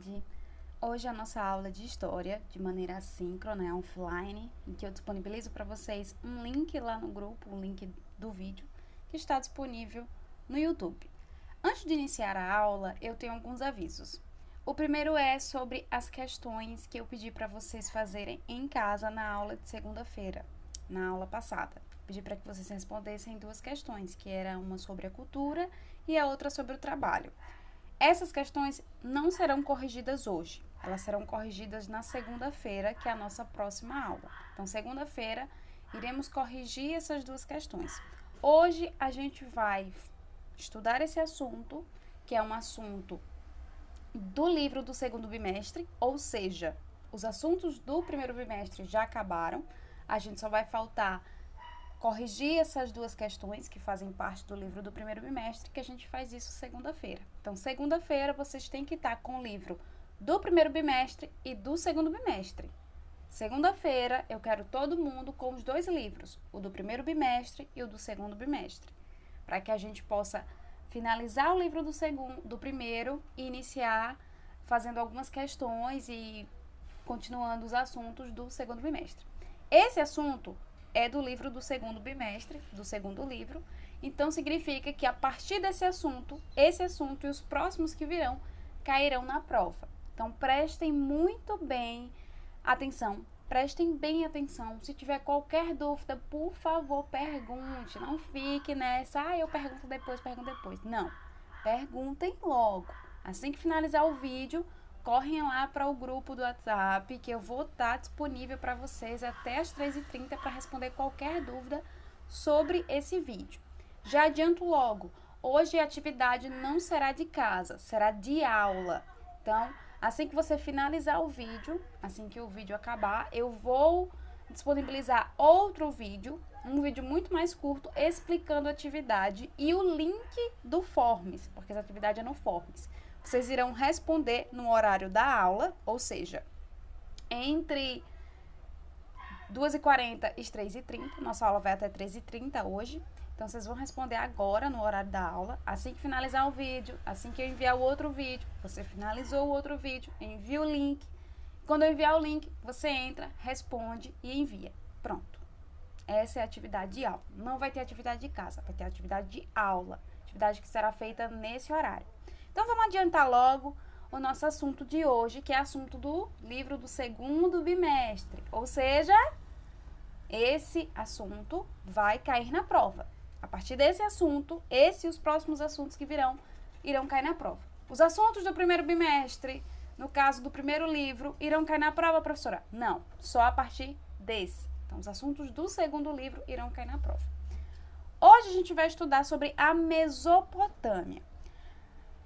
tarde. Hoje a nossa aula de história, de maneira assíncrona, offline, em que eu disponibilizo para vocês um link lá no grupo, um link do vídeo, que está disponível no YouTube. Antes de iniciar a aula, eu tenho alguns avisos. O primeiro é sobre as questões que eu pedi para vocês fazerem em casa na aula de segunda-feira, na aula passada. Pedi para que vocês respondessem duas questões, que era uma sobre a cultura e a outra sobre o trabalho. Essas questões não serão corrigidas hoje, elas serão corrigidas na segunda-feira, que é a nossa próxima aula. Então, segunda-feira, iremos corrigir essas duas questões. Hoje, a gente vai estudar esse assunto, que é um assunto do livro do segundo bimestre, ou seja, os assuntos do primeiro bimestre já acabaram, a gente só vai faltar corrigir essas duas questões que fazem parte do livro do primeiro bimestre, que a gente faz isso segunda-feira. Então, segunda-feira, vocês têm que estar com o livro do primeiro bimestre e do segundo bimestre. Segunda-feira, eu quero todo mundo com os dois livros, o do primeiro bimestre e o do segundo bimestre, para que a gente possa finalizar o livro do primeiro e iniciar fazendo algumas questões e continuando os assuntos do segundo bimestre. Esse assunto é do livro do segundo bimestre, do segundo livro. Então, significa que a partir desse assunto, esse assunto e os próximos que virão, cairão na prova. Então, prestem muito bem atenção. Prestem bem atenção. Se tiver qualquer dúvida, por favor, pergunte. Não fique nessa, eu pergunto depois. Não. Perguntem logo. Assim que finalizar o vídeo, correm lá para o grupo do WhatsApp, que eu vou estar disponível para vocês até as 3h30 para responder qualquer dúvida sobre esse vídeo. Já adianto logo, hoje a atividade não será de casa, será de aula. Então, assim que você finalizar o vídeo, assim que o vídeo acabar, eu vou disponibilizar outro vídeo, um vídeo muito mais curto, explicando a atividade e o link do Forms, porque essa atividade é no Forms. Vocês irão responder no horário da aula, ou seja, entre 2h40 e 3h30. Nossa aula vai até 3h30 hoje. Então, vocês vão responder agora no horário da aula. Assim que finalizar o vídeo, assim que eu enviar o outro vídeo, você finalizou o outro vídeo, envia o link. Quando eu enviar o link, você entra, responde e envia. Pronto. Essa é a atividade de aula. Não vai ter atividade de casa, vai ter atividade de aula. Atividade que será feita nesse horário. Então, vamos adiantar logo o nosso assunto de hoje, que é assunto do livro do segundo bimestre. Ou seja, esse assunto vai cair na prova. A partir desse assunto, esse e os próximos assuntos que virão, irão cair na prova. Os assuntos do primeiro bimestre, no caso do primeiro livro, irão cair na prova, professora? Não, só a partir desse. Então, os assuntos do segundo livro irão cair na prova. Hoje a gente vai estudar sobre a Mesopotâmia.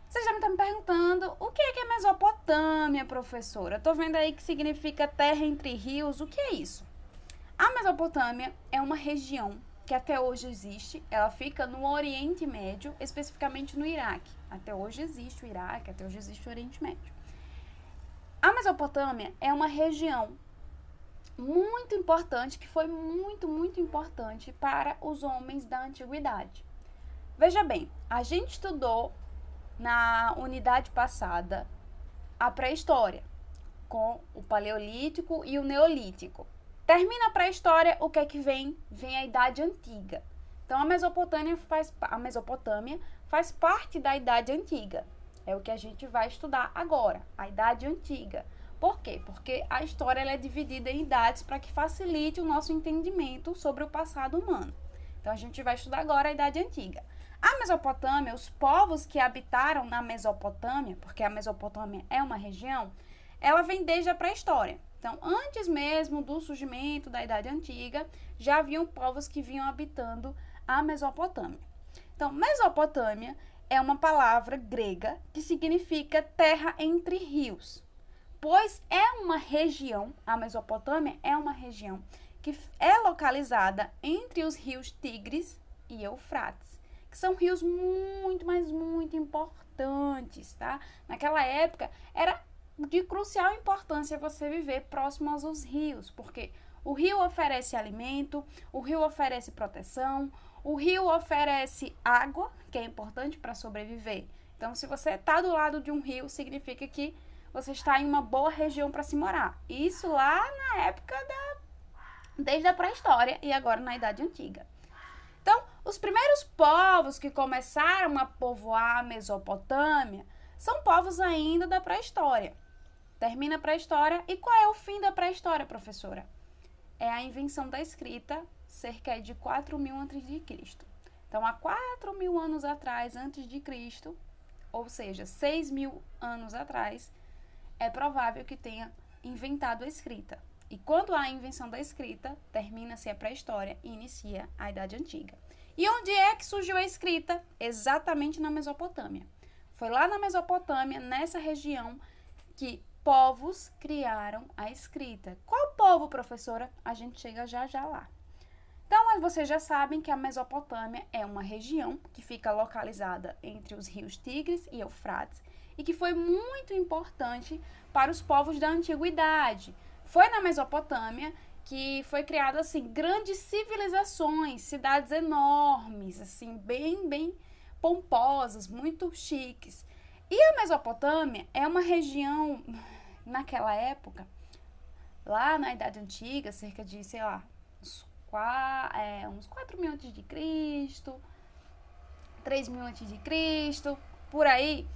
Vocês já estão me perguntando, o que é Mesopotâmia, professora? Eu tô vendo aí que significa terra entre rios, o que é isso? A Mesopotâmia é uma região que até hoje existe, ela fica no Oriente Médio, especificamente no Iraque. Até hoje existe o Iraque, até hoje existe o Oriente Médio. A Mesopotâmia é uma região muito importante, que foi muito importante para os homens da antiguidade. Veja bem, a gente estudou na unidade passada a pré-história, com o paleolítico e o neolítico. Termina a pré-história, o que é que vem? Vem a Idade Antiga. Então, a Mesopotâmia faz parte da Idade Antiga. É o que a gente vai estudar agora, a Idade Antiga. Por quê? Porque a história ela é dividida em idades para que facilite o nosso entendimento sobre o passado humano. Então, a gente vai estudar agora a Idade Antiga. A Mesopotâmia, os povos que habitaram na Mesopotâmia, porque a Mesopotâmia é uma região, ela vem desde a pré-história. Então, antes mesmo do surgimento da Idade Antiga, já haviam povos que vinham habitando a Mesopotâmia. Então, Mesopotâmia é uma palavra grega que significa terra entre rios, pois é uma região, a Mesopotâmia é uma região que é localizada entre os rios Tigres e Eufrates, que são rios muito importantes, tá? Naquela época, era de crucial importância você viver próximo aos rios, porque o rio oferece alimento, o rio oferece proteção, o rio oferece água, que é importante para sobreviver. Então, se você está do lado de um rio, significa que você está em uma boa região para se morar. Isso lá na época desde a pré-história e agora na Idade Antiga. Então, os primeiros povos que começaram a povoar a Mesopotâmia são povos ainda da pré-história. Termina a pré-história. E qual é o fim da pré-história, professora? É a invenção da escrita, cerca de 4.000 a.C. Então, há 4.000 anos atrás, antes de Cristo, ou seja, 6.000 anos atrás, é provável que tenha inventado a escrita. E quando há a invenção da escrita, termina-se a pré-história e inicia a Idade Antiga. E onde é que surgiu a escrita? Exatamente na Mesopotâmia. Foi lá na Mesopotâmia, nessa região, que povos criaram a escrita. Qual povo, professora? A gente chega já lá. Então, vocês já sabem que a Mesopotâmia é uma região que fica localizada entre os rios Tigres e Eufrates e que foi muito importante para os povos da antiguidade. Foi na Mesopotâmia que foi criado assim grandes civilizações, cidades enormes, assim bem pomposas, muito chiques. E a Mesopotâmia é uma região naquela época, lá na Idade Antiga, cerca de, sei lá, uns 4.000 a.C., 3.000 a.C., por aí.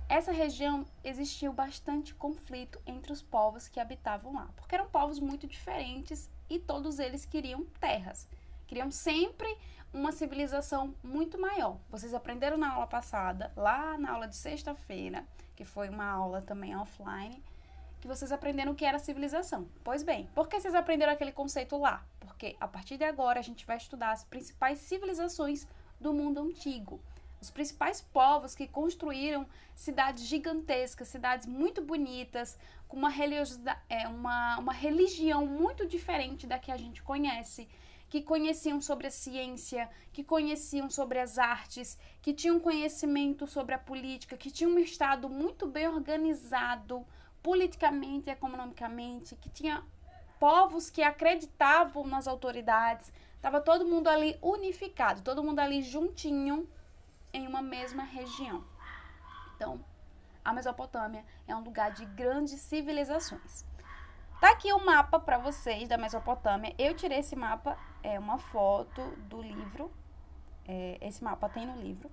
Essa região existiu bastante conflito entre os povos que habitavam lá, porque eram povos muito diferentes e todos eles queriam terras, queriam sempre uma civilização muito maior. Vocês aprenderam na aula passada, lá na aula de sexta-feira, que foi uma aula também offline, que vocês aprenderam o que era civilização. Pois bem, por que vocês aprenderam aquele conceito lá? Porque a partir de agora a gente vai estudar as principais civilizações do mundo antigo. Os principais povos que construíram cidades gigantescas, cidades muito bonitas, com uma religião muito diferente da que a gente conhece, que conheciam sobre a ciência, que conheciam sobre as artes, que tinham conhecimento sobre a política, que tinham um estado muito bem organizado, politicamente e economicamente, que tinha povos que acreditavam nas autoridades. Estava todo mundo ali unificado, todo mundo ali juntinho, em uma mesma região. Então, a Mesopotâmia é um lugar de grandes civilizações. Tá aqui o mapa para vocês da Mesopotâmia. Eu tirei esse mapa, é uma foto do livro. Esse mapa tem no livro.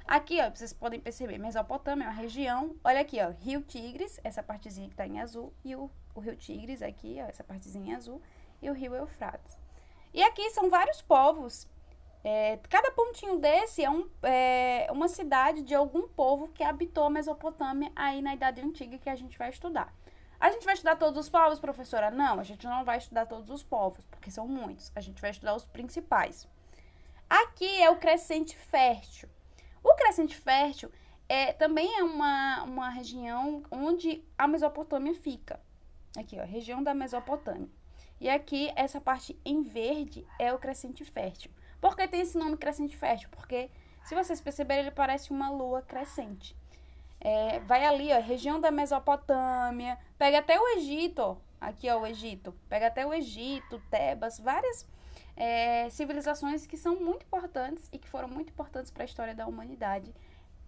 Aqui, ó, vocês podem perceber, Mesopotâmia é uma região. Olha aqui, ó, Rio Tigres, essa partezinha que tá em azul, e o Rio Tigres aqui, ó, essa partezinha em azul, e o Rio Eufrates. E aqui são vários povos. Cada pontinho desse é uma cidade de algum povo que habitou a Mesopotâmia aí na Idade Antiga que a gente vai estudar. A gente vai estudar todos os povos, professora? Não, a gente não vai estudar todos os povos, porque são muitos. A gente vai estudar os principais. Aqui é o Crescente Fértil. O Crescente Fértil também é uma região onde a Mesopotâmia fica. Aqui, ó, região da Mesopotâmia. E aqui, essa parte em verde é o Crescente Fértil. Por que tem esse nome Crescente Fértil? Porque, se vocês perceberem, ele parece uma lua crescente. Vai ali, ó, região da Mesopotâmia, pega até o Egito, ó, aqui, ó, o Egito. Pega até o Egito, Tebas, várias civilizações que são muito importantes e que foram muito importantes para a história da humanidade.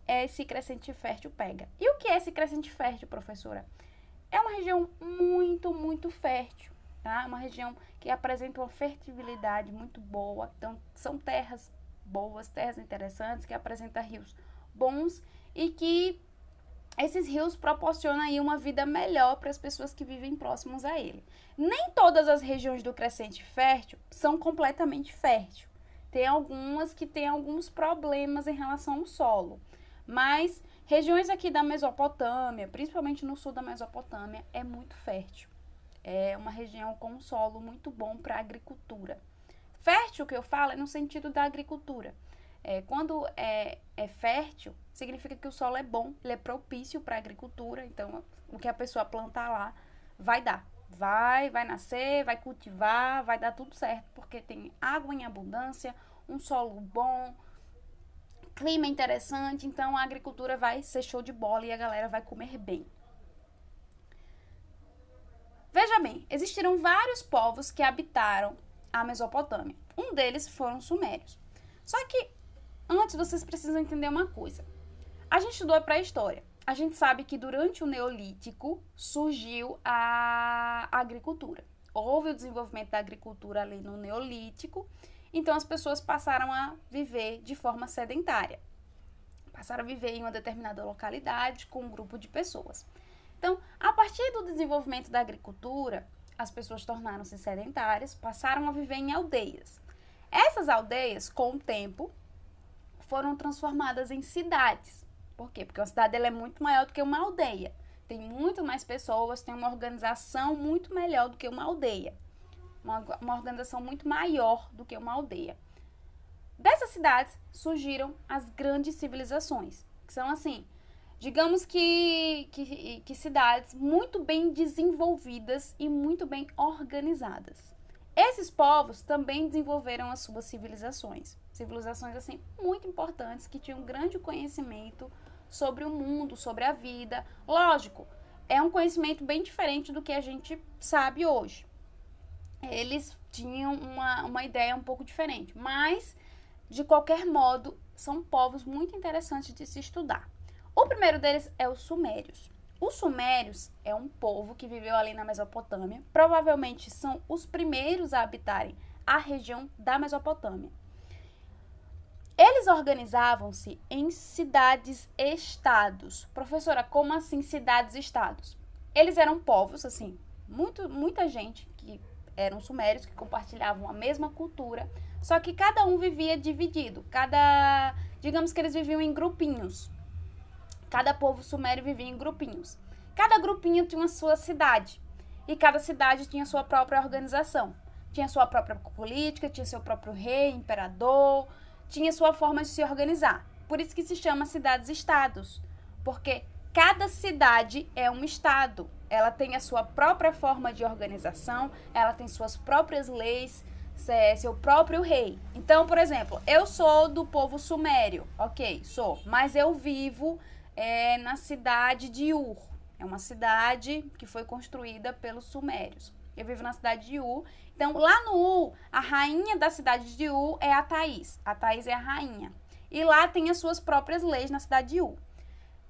Esse Crescente Fértil pega. E o que é esse Crescente Fértil, professora? É uma região muito fértil. Tá? Uma região que apresenta uma fertilidade muito boa. Então, são terras boas, terras interessantes, que apresentam rios bons e que esses rios proporcionam aí uma vida melhor para as pessoas que vivem próximos a ele. Nem todas as regiões do Crescente Fértil são completamente férteis. Tem algumas que têm alguns problemas em relação ao solo. Mas regiões aqui da Mesopotâmia, principalmente no sul da Mesopotâmia, é muito fértil. É uma região com um solo muito bom para a agricultura. Fértil, que eu falo, é no sentido da agricultura. Quando é fértil, significa que o solo é bom, ele é propício para a agricultura. Então, o que a pessoa plantar lá vai dar. Vai nascer, vai cultivar, vai dar tudo certo. Porque tem água em abundância, um solo bom, clima interessante. Então, a agricultura vai ser show de bola e a galera vai comer bem. Veja bem, existiram vários povos que habitaram a Mesopotâmia. Um deles foram os sumérios. Só que, antes, vocês precisam entender uma coisa. A gente estudou a pré-história. a gente sabe que durante o Neolítico surgiu a agricultura. Houve o desenvolvimento da agricultura ali no Neolítico, então as pessoas passaram a viver de forma sedentária. Passaram a viver em uma determinada localidade com um grupo de pessoas. Então, a partir do desenvolvimento da agricultura, as pessoas tornaram-se sedentárias, passaram a viver em aldeias. Essas aldeias, com o tempo, foram transformadas em cidades. Por quê? Porque uma cidade ela é muito maior do que uma aldeia. Tem muito mais pessoas, tem uma organização muito melhor do que uma aldeia. Uma organização muito maior do que uma aldeia. Dessas cidades surgiram as grandes civilizações, que são assim, digamos que cidades muito bem desenvolvidas e muito bem organizadas. Esses povos também desenvolveram as suas civilizações. Civilizações, assim, muito importantes, que tinham um grande conhecimento sobre o mundo, sobre a vida. Lógico, é um conhecimento bem diferente do que a gente sabe hoje. Eles tinham uma ideia um pouco diferente, mas, de qualquer modo, são povos muito interessantes de se estudar. O primeiro deles é os Sumérios. Os Sumérios é um povo que viveu ali na Mesopotâmia. Provavelmente são os primeiros a habitarem a região da Mesopotâmia. Eles organizavam-se em cidades-estados. Professora, como assim cidades-estados? Eles eram povos, assim, muita gente que eram sumérios, que compartilhavam a mesma cultura, só que cada um vivia dividido. Digamos que eles viviam em grupinhos. Cada povo sumério vivia em grupinhos. Cada grupinho tinha a sua cidade. E cada cidade tinha sua própria organização. Tinha sua própria política, tinha seu próprio rei, imperador, tinha sua forma de se organizar. Por isso que se chama cidades-estados. Porque cada cidade é um estado. Ela tem a sua própria forma de organização, ela tem suas próprias leis, seu próprio rei. Então, por exemplo, eu sou do povo sumério. Ok, sou. Mas eu vivo na cidade de Ur. É uma cidade que foi construída pelos sumérios. Eu vivo na cidade de Ur. Então, lá no Ur, a rainha da cidade de Ur é a Thaís. A Thaís é a rainha. E lá tem as suas próprias leis na cidade de Ur.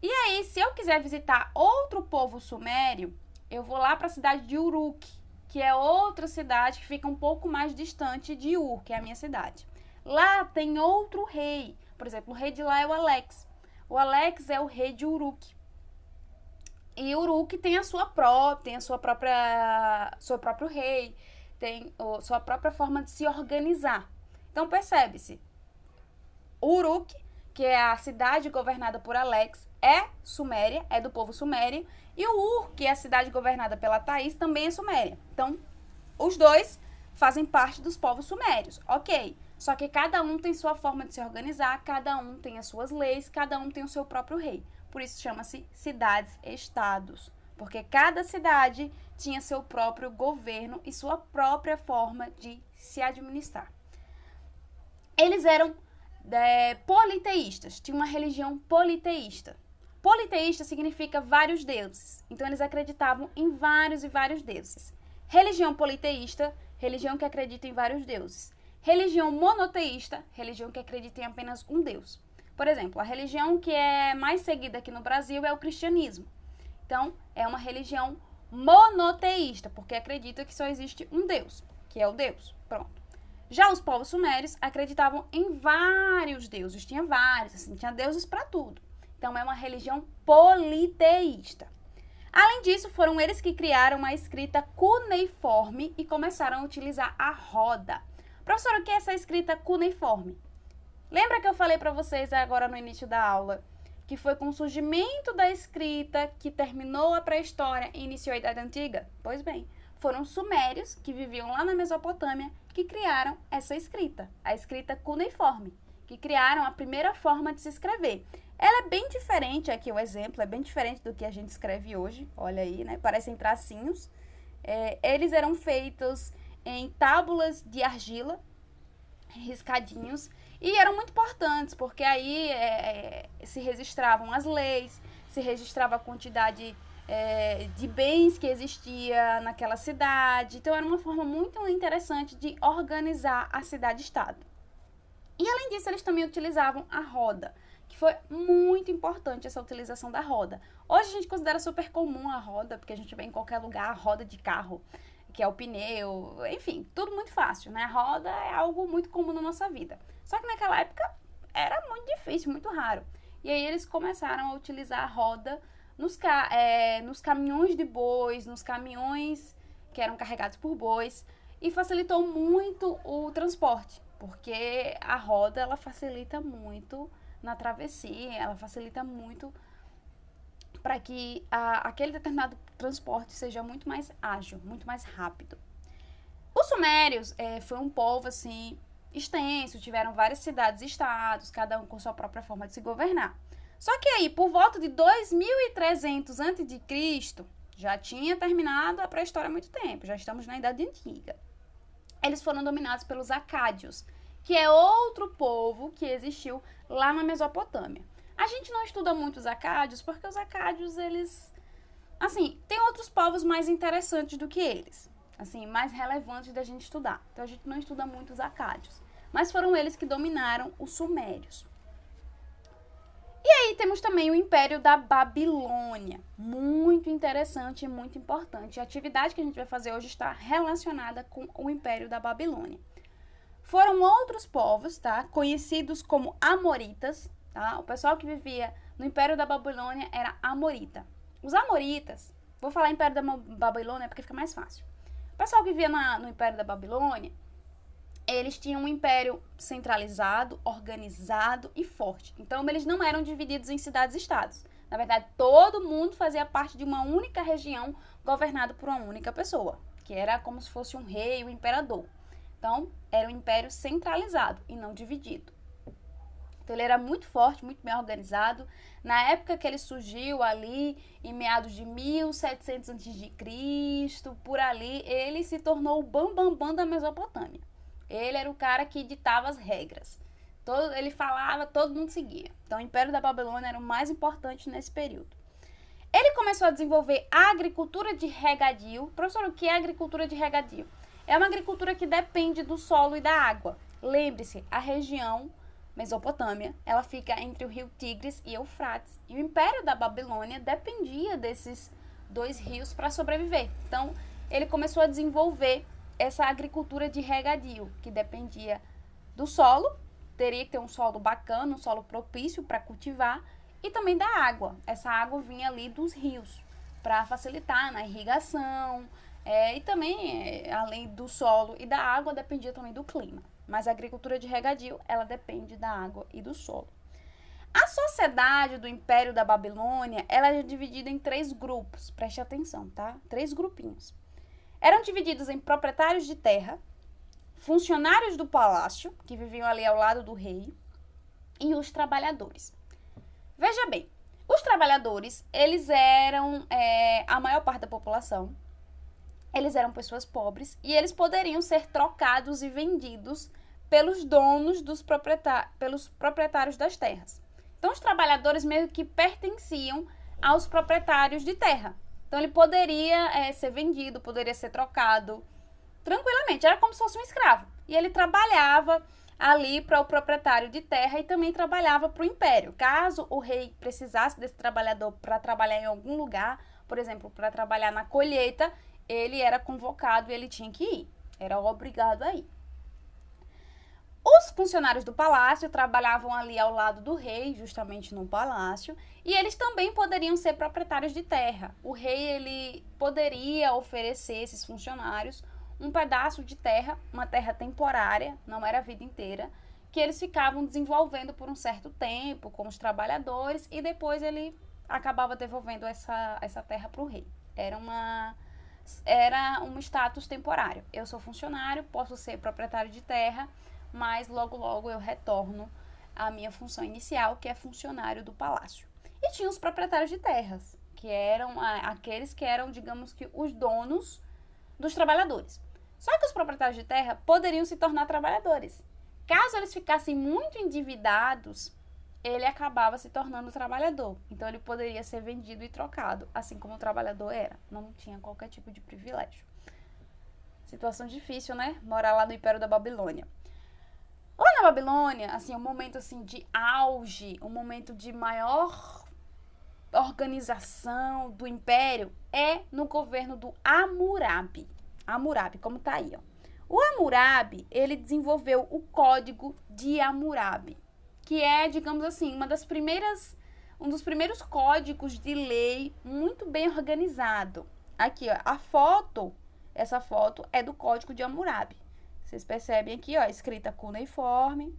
E aí, se eu quiser visitar outro povo sumério, eu vou lá para a cidade de Uruk, que é outra cidade que fica um pouco mais distante de Ur, que é a minha cidade. Lá tem outro rei. Por exemplo, o rei de lá é o Alex. O Alex é o rei de Uruk. E Uruk tem a sua próprio rei, tem sua própria forma de se organizar. Então, percebe-se, Uruk, que é a cidade governada por Alex, é suméria, é do povo sumério, e o Ur, que é a cidade governada pela Thaís, também é suméria. Então, os dois fazem parte dos povos sumérios, ok. Só que cada um tem sua forma de se organizar, cada um tem as suas leis, cada um tem o seu próprio rei. Por isso chama-se cidades-estados, porque cada cidade tinha seu próprio governo e sua própria forma de se administrar. Eles eram politeístas, tinham uma religião politeísta. Politeísta significa vários deuses, então eles acreditavam em vários e vários deuses. Religião politeísta, religião que acredita em vários deuses. Religião monoteísta, religião que acredita em apenas um Deus. Por exemplo, a religião que é mais seguida aqui no Brasil é o cristianismo. Então, é uma religião monoteísta, porque acredita que só existe um Deus, que é o Deus. Pronto. Já os povos sumérios acreditavam em vários deuses, tinha vários, assim, tinha deuses para tudo. Então, é uma religião politeísta. Além disso, foram eles que criaram a escrita cuneiforme e começaram a utilizar a roda. Professora, o que é essa escrita cuneiforme? Lembra que eu falei para vocês agora no início da aula que foi com o surgimento da escrita que terminou a pré-história e iniciou a Idade Antiga? Pois bem, foram os sumérios que viviam lá na Mesopotâmia que criaram essa escrita, a escrita cuneiforme, que criaram a primeira forma de se escrever. Ela é bem diferente, aqui o exemplo, é bem diferente do que a gente escreve hoje, olha aí, né? Parecem tracinhos. Eles eram feitos em tábulas de argila, riscadinhos, e eram muito importantes, porque aí se registravam as leis, se registrava a quantidade de bens que existia naquela cidade. Então, era uma forma muito interessante de organizar a cidade-estado. E, além disso, eles também utilizavam a roda, que foi muito importante essa utilização da roda. Hoje a gente considera super comum a roda, porque a gente vê em qualquer lugar a roda de carro, que é o pneu, enfim, tudo muito fácil, né? A roda é algo muito comum na nossa vida. Só que naquela época era muito difícil, muito raro. E aí eles começaram a utilizar a roda nos caminhões de bois, nos caminhões que eram carregados por bois, e facilitou muito o transporte, porque a roda ela facilita muito na travessia, ela facilita muito para que aquele determinado transporte seja muito mais ágil, muito mais rápido. Os sumérios foi um povo assim extenso, tiveram várias cidades e estados, cada um com sua própria forma de se governar. Só que aí, por volta de 2300 a.C., já tinha terminado a pré-história há muito tempo, já estamos na Idade Antiga. Eles foram dominados pelos acádios, que é outro povo que existiu lá na Mesopotâmia. A gente não estuda muito os acádios, porque os acádios, eles... Assim, tem outros povos mais interessantes do que eles, assim, mais relevantes da gente estudar. Então, a gente não estuda muito os acádios. Mas foram eles que dominaram os sumérios. E aí temos também o Império da Babilônia, muito interessante e muito importante. A atividade que a gente vai fazer hoje está relacionada com o Império da Babilônia. Foram outros povos, tá, conhecidos como amoritas, tá? O pessoal que vivia no Império da Babilônia era amorita. Os amoritas, vou falar Império da Babilônia porque fica mais fácil. O pessoal que vivia no Império da Babilônia, eles tinham um império centralizado, organizado e forte. Então, eles não eram divididos em cidades e estados. Na verdade, todo mundo fazia parte de uma única região governada por uma única pessoa, que era como se fosse um rei, um imperador. Então, era um império centralizado e não dividido. Então, ele era muito forte, muito bem organizado. Na época que ele surgiu ali, em meados de 1700 a.C., por ali, ele se tornou o bambambam da Mesopotâmia. Ele era o cara que ditava as regras. Ele falava, todo mundo seguia. Então, o Império da Babilônia era o mais importante nesse período. Ele começou a desenvolver a agricultura de regadio. Professor, o que é agricultura de regadio? É uma agricultura que depende do solo e da água. Lembre-se, a região Mesopotâmia, ela fica entre o rio Tigres e Eufrates. E o Império da Babilônia dependia desses dois rios para sobreviver. Então, ele começou a desenvolver essa agricultura de regadio, que dependia do solo, teria que ter um solo bacana, um solo propício para cultivar, e também da água. Essa água vinha ali dos rios, para facilitar na irrigação, e também, além do solo e da água, dependia também do clima. Mas a agricultura de regadio, ela depende da água e do solo. A sociedade do Império da Babilônia, ela é dividida em 3 grupos, preste atenção, tá? 3 grupinhos. Eram divididos em proprietários de terra, funcionários do palácio, que viviam ali ao lado do rei, e os trabalhadores. Veja bem, os trabalhadores, eles eram a maior parte da população, eles eram pessoas pobres, e eles poderiam ser trocados e vendidos pelos donos pelos proprietários das terras. Então, os trabalhadores meio que pertenciam aos proprietários de terra. Então, ele poderia ser vendido, poderia ser trocado tranquilamente. Era como se fosse um escravo. E ele trabalhava ali para o proprietário de terra e também trabalhava para o império. Caso o rei precisasse desse trabalhador para trabalhar em algum lugar, por exemplo, para trabalhar na colheita, ele era convocado e ele tinha que ir. Era obrigado a ir. Os funcionários do palácio trabalhavam ali ao lado do rei, justamente no palácio, e eles também poderiam ser proprietários de terra. O rei, ele poderia oferecer a esses funcionários um pedaço de terra, uma terra temporária, não era a vida inteira, que eles ficavam desenvolvendo por um certo tempo com os trabalhadores e depois ele acabava devolvendo essa terra para o rei. Era um status temporário. Eu sou funcionário, posso ser proprietário de terra, mas logo logo eu retorno à minha função inicial, que é funcionário do palácio. E tinha os proprietários de terras, que eram aqueles que eram, digamos que, os donos dos trabalhadores. Só que os proprietários de terra poderiam se tornar trabalhadores. Caso eles ficassem muito endividados, ele acabava se tornando trabalhador. Então, ele poderia ser vendido e trocado, assim como o trabalhador era. Não tinha qualquer tipo de privilégio. Situação difícil, né? Morar lá no Império da Babilônia. Lá na Babilônia, assim, um momento assim de auge, um momento de maior organização do império é no governo do Hammurabi. Hammurabi, como tá aí, ó. O Hammurabi, ele desenvolveu o Código de Hammurabi, que é, digamos assim, um dos primeiros códigos de lei muito bem organizado. Aqui, ó, essa foto é do Código de Hammurabi. Vocês percebem aqui, ó, escrita cuneiforme.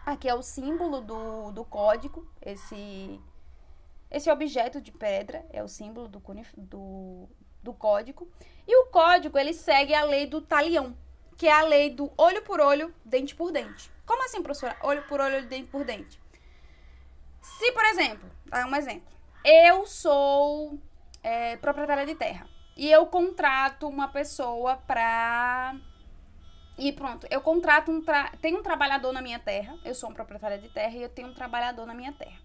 Aqui é o símbolo do código, esse objeto de pedra é o símbolo do código. E o código, ele segue a lei do talião, que é a lei do olho por olho, dente por dente. Como assim, professora? Olho por olho, dente por dente. Se, por exemplo, um exemplo, eu sou proprietária de terra e eu contrato uma pessoa para... E pronto, eu contrato tenho um trabalhador na minha terra, eu sou uma proprietária de terra e eu tenho um trabalhador na minha terra.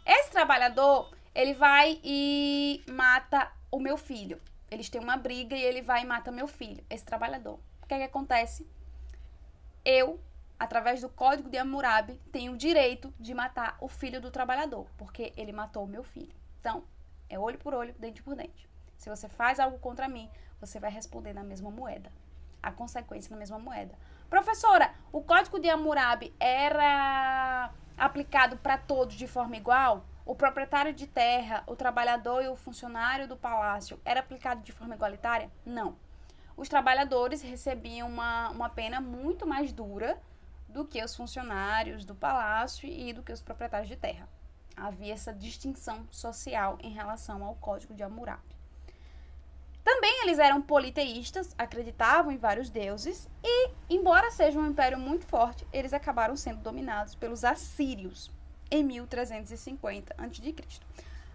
Esse trabalhador, ele vai e mata o meu filho. Eles têm uma briga e ele vai e mata meu filho, esse trabalhador. O que é que acontece? Eu, através do Código de Hammurabi, tenho o direito de matar o filho do trabalhador, porque ele matou o meu filho. Então, é olho por olho, dente por dente. Se você faz algo contra mim, você vai responder na mesma moeda. A consequência na mesma moeda. Professora, o Código de Hammurabi era aplicado para todos de forma igual? O proprietário de terra, o trabalhador e o funcionário do palácio era aplicado de forma igualitária? Não. Os trabalhadores recebiam uma pena muito mais dura do que os funcionários do palácio e do que os proprietários de terra. Havia essa distinção social em relação ao Código de Hammurabi. Também eles eram politeístas, acreditavam em vários deuses e, embora seja um império muito forte, eles acabaram sendo dominados pelos assírios em 1350 a.C.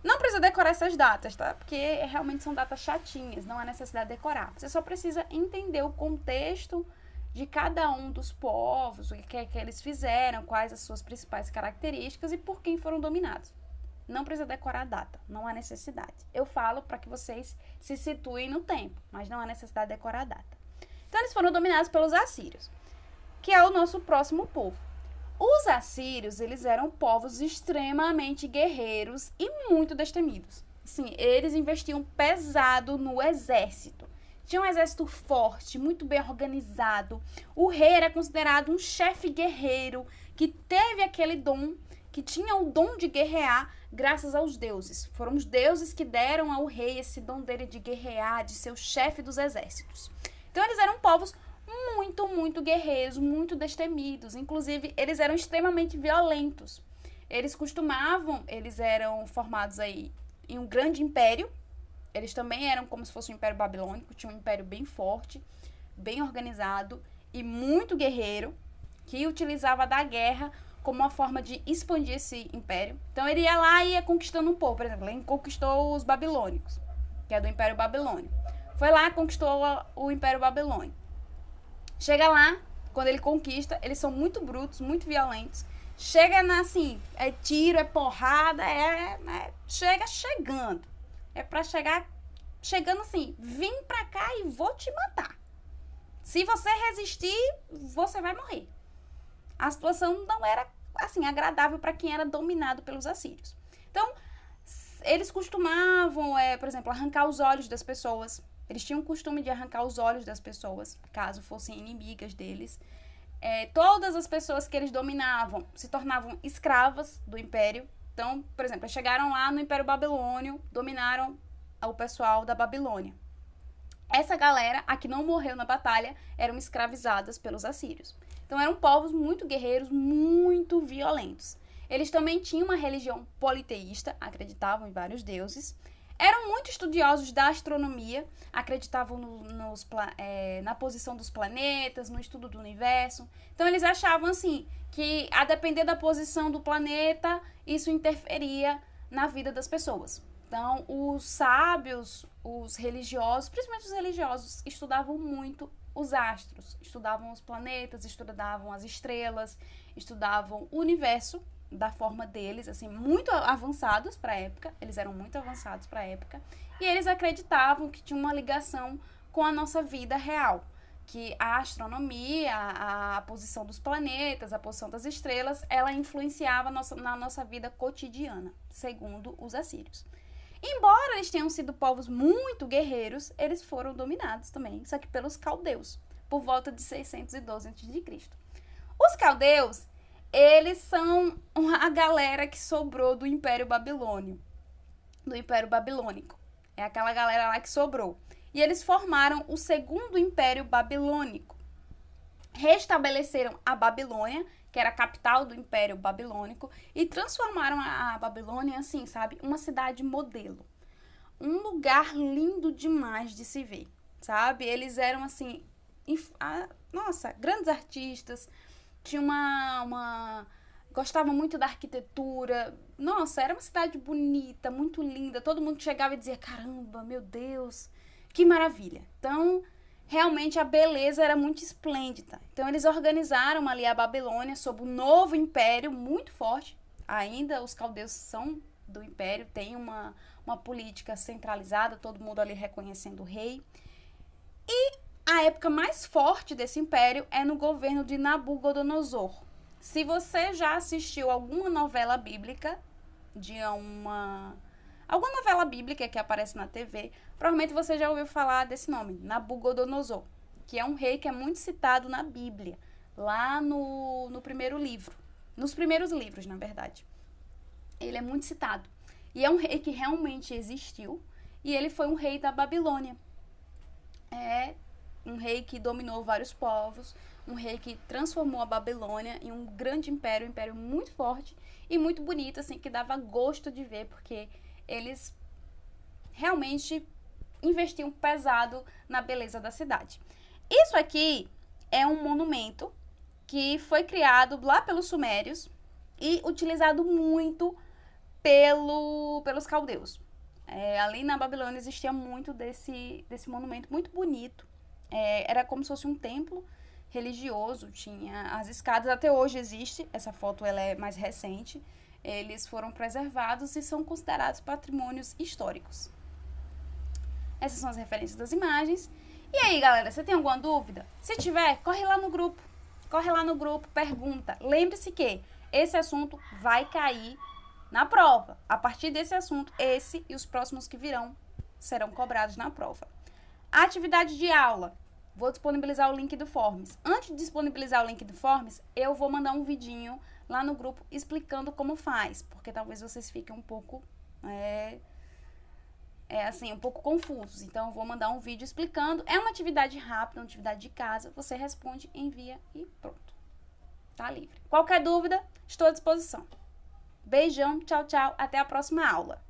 Não precisa decorar essas datas, tá? Porque realmente são datas chatinhas, não há necessidade de decorar. Você só precisa entender o contexto de cada um dos povos, o que é que eles fizeram, quais as suas principais características e por quem foram dominados. Não precisa decorar a data, não há necessidade. Eu falo para que vocês se situem no tempo, mas não há necessidade de decorar a data. Então, eles foram dominados pelos assírios, que é o nosso próximo povo. Os assírios, eles eram povos extremamente guerreiros e muito destemidos. Sim, eles investiam pesado no exército. Tinha um exército forte, muito bem organizado. O rei era considerado um chefe guerreiro que teve aquele dom, que tinha o dom de guerrear graças aos deuses. Foram os deuses que deram ao rei esse dom dele de guerrear, de ser o chefe dos exércitos. Então, eles eram povos muito, muito guerreiros, muito destemidos. Inclusive, eles eram extremamente violentos. Eles eram formados aí em um grande império. Eles também eram como se fosse um império babilônico, tinha um império bem forte, bem organizado e muito guerreiro, que utilizava da guerra como uma forma de expandir esse império. Então, ele ia lá e ia conquistando um povo. Por exemplo, ele conquistou os babilônicos, que é do Império Babilônio. Foi lá e conquistou o Império Babilônio. Chega lá, quando ele conquista, eles são muito brutos, muito violentos. Chega assim, é tiro, é porrada, chega chegando. É pra chegar chegando assim, vim pra cá e vou te matar. Se você resistir, você vai morrer. A situação não era, assim, agradável para quem era dominado pelos assírios. Então, eles costumavam, por exemplo, arrancar os olhos das pessoas. Eles tinham o costume de arrancar os olhos das pessoas, caso fossem inimigas deles. Todas as pessoas que eles dominavam se tornavam escravas do império. Então, por exemplo, eles chegaram lá no Império Babilônio, dominaram o pessoal da Babilônia. Essa galera, a que não morreu na batalha, eram escravizadas pelos assírios. Então, eram povos muito guerreiros, muito violentos. Eles também tinham uma religião politeísta, acreditavam em vários deuses. Eram muito estudiosos da astronomia, acreditavam na posição dos planetas, no estudo do universo. Então, eles achavam, assim, que a depender da posição do planeta, isso interferia na vida das pessoas. Então, os sábios, os religiosos, principalmente os religiosos, estudavam muito os astros, estudavam os planetas, estudavam as estrelas, estudavam o universo da forma deles, assim, muito avançados para a época. Eles eram muito avançados para a época. E eles acreditavam que tinha uma ligação com a nossa vida real, que a astronomia, a posição dos planetas, a posição das estrelas, ela influenciava na nossa vida cotidiana, segundo os assírios. Embora eles tenham sido povos muito guerreiros, eles foram dominados também, só que pelos caldeus, por volta de 612 a.C. Os caldeus, eles são a galera que sobrou do Império Babilônio, do Império Babilônico. É aquela galera lá que sobrou. E eles formaram o segundo Império Babilônico. Restabeleceram a Babilônia, que era a capital do Império Babilônico, e transformaram a Babilônia, assim, sabe, uma cidade modelo. Um lugar lindo demais de se ver, sabe? Eles eram, assim, nossa, grandes artistas, tinha gostavam muito da arquitetura. Nossa, era uma cidade bonita, muito linda. Todo mundo chegava e dizia, caramba, meu Deus, que maravilha. Então, realmente a beleza era muito esplêndida. Então, eles organizaram ali a Babilônia sob um novo império muito forte. Ainda os caldeus são do império, tem uma política centralizada, todo mundo ali reconhecendo o rei. E a época mais forte desse império é no governo de Nabucodonosor. Se você já assistiu alguma novela bíblica, alguma novela bíblica que aparece na TV, provavelmente você já ouviu falar desse nome, Nabucodonosor, que é um rei que é muito citado na Bíblia, lá no primeiro livro, nos primeiros livros, na verdade. Ele é muito citado. E é um rei que realmente existiu, e ele foi um rei da Babilônia. É um rei que dominou vários povos, um rei que transformou a Babilônia em um grande império, um império muito forte e muito bonito, assim, que dava gosto de ver, porque eles realmente investiam pesado na beleza da cidade. Isso aqui é um monumento que foi criado lá pelos sumérios e utilizado muito pelos caldeus. Ali na Babilônia existia muito desse monumento muito bonito. Era como se fosse um templo religioso, tinha as escadas, até hoje existe, essa foto ela é mais recente, eles foram preservados e são considerados patrimônios históricos. Essas são as referências das imagens. E aí, galera, você tem alguma dúvida? Se tiver, corre lá no grupo, pergunta. Lembre-se que esse assunto vai cair na prova. A partir desse assunto, esse e os próximos que virão serão cobrados na prova. A atividade de aula. Vou disponibilizar o link do Forms. Antes de disponibilizar o link do Forms, eu vou mandar um vidinho lá no grupo explicando como faz, porque talvez vocês fiquem um pouco, um pouco confusos. Então, eu vou mandar um vídeo explicando. É uma atividade rápida, uma atividade de casa. Você responde, envia e pronto. Tá livre. Qualquer dúvida, estou à disposição. Beijão, tchau, tchau. Até a próxima aula.